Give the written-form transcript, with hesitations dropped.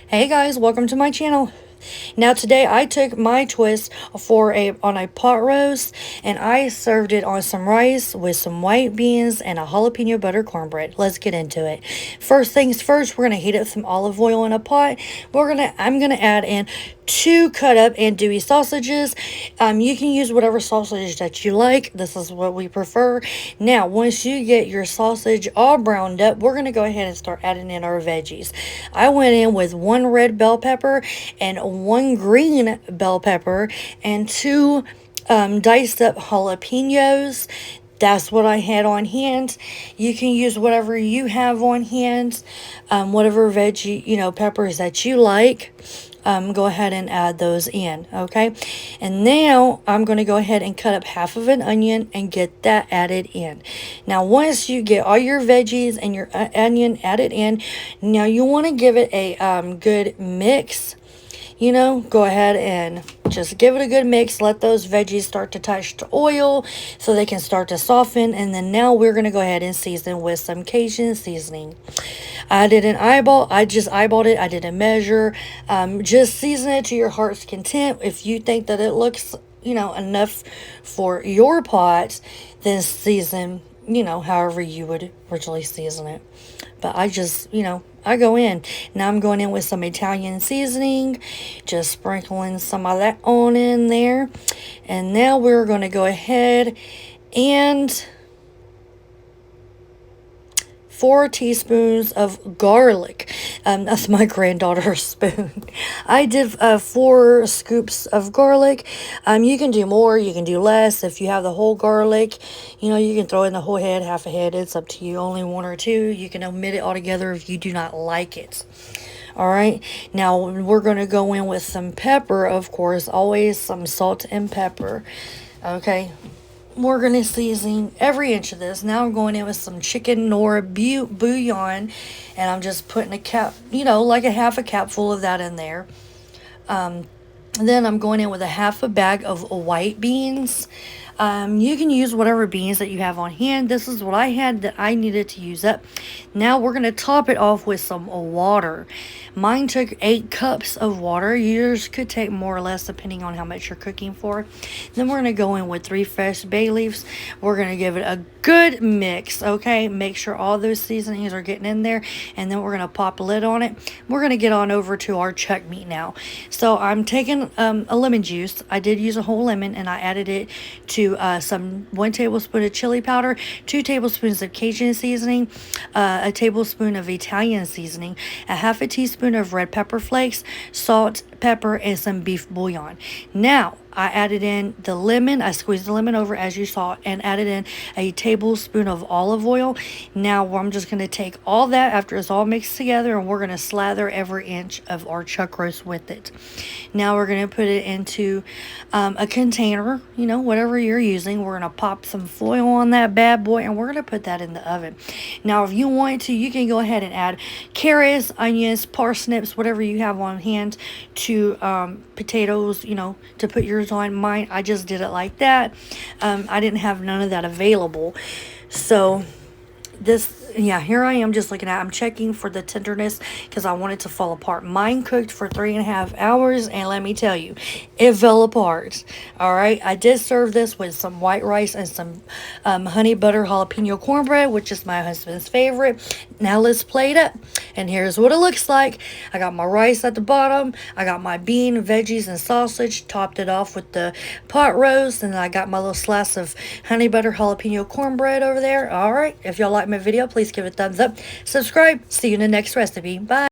Hey guys, welcome to my channel. Now today I took my twist on a pot roast and I served it on some rice with some white beans and a jalapeno butter cornbread. Let's get into it. First things first, we're gonna heat up some olive oil in a pot. I'm gonna add in 2 cut up andouille sausages. You can use whatever sausage that you like. This is what we prefer. Now, once you get your sausage all browned up, we're gonna go ahead and start adding in our veggies. I went in with 1 red bell pepper and 1 green bell pepper and 2 diced up jalapenos. That's what I had on hand. You can use whatever you have on hand, whatever veggie, peppers that you like. Go ahead and add those in, okay? And now I'm going to go ahead and cut up half of an onion and get that added in. Now, once you get all your veggies and your onion added in, now you want to give it a good mix. Go ahead and just give it a good mix. Let those veggies start to touch the oil so they can start to soften. And then now we're going to go ahead and season with some Cajun seasoning. I just eyeballed it. I didn't measure. Just season it to your heart's content. If you think that it looks, enough for your pot, then season, however you would originally season it. But I just, I go in. Now I'm going in with some Italian seasoning, just sprinkling some of that on in there. And now we're going to go ahead and 4 teaspoons of garlic. That's my granddaughter's spoon. I did 4 scoops of garlic. You can do more, you can do less. If you have the whole garlic, you can throw in the whole head, half a head. It's up to you. Only 1 or 2. You can omit it altogether if you do not like it. All right, now we're going to go in with some pepper, of course, always some salt and pepper. Okay, we're going to season every inch of this. Now I'm going in with some chicken nor bouillon, and I'm just putting a cap, like a half a cap full of that in there. Then I'm going in with a half a bag of white beans. You can use whatever beans that you have on hand. This is what I had that I needed to use up. Now we're going to top it off with some water. Mine took 8 cups of water. Yours could take more or less depending on how much you're cooking for. Then we're going to go in with 3 fresh bay leaves. We're going to give it a good mix, okay? Make sure all those seasonings are getting in there. And then we're going to pop a lid on it. We're going to get on over to our chuck meat now. So I'm taking a lemon juice. I did use a whole lemon and I added it to 1 tablespoon of chili powder, 2 tablespoons of Cajun seasoning, a tablespoon of Italian seasoning, a half a teaspoon of red pepper flakes, salt, pepper, and some beef bouillon. Now I added in the lemon. I squeezed the lemon over as you saw and added in a tablespoon of olive oil. Now I'm just going to take all that after it's all mixed together and we're going to slather every inch of our chuck roast with it. Now we're going to put it into a container, whatever you're using. We're going to pop some foil on that bad boy and we're going to put that in the oven. Now if you want to, you can go ahead and add carrots, onions, parsnips, whatever you have on hand to potatoes, to put yours on. Mine, I just did it like that. I didn't have none of that available. So here I am just looking at, I'm checking for the tenderness because I want it to fall apart. Mine cooked for 3.5 hours and let me tell you, it fell apart. All right, I did serve this with some white rice and some honey butter jalapeno cornbread, which is my husband's favorite. Now let's plate it up and here's what it looks like. I got my rice at the bottom, I got my bean, veggies, and sausage, topped it off with the pot roast, and I got my little slice of honey butter jalapeno cornbread over there. All right, if y'all like my video, please give it a thumbs up, subscribe. See you in the next recipe. Bye.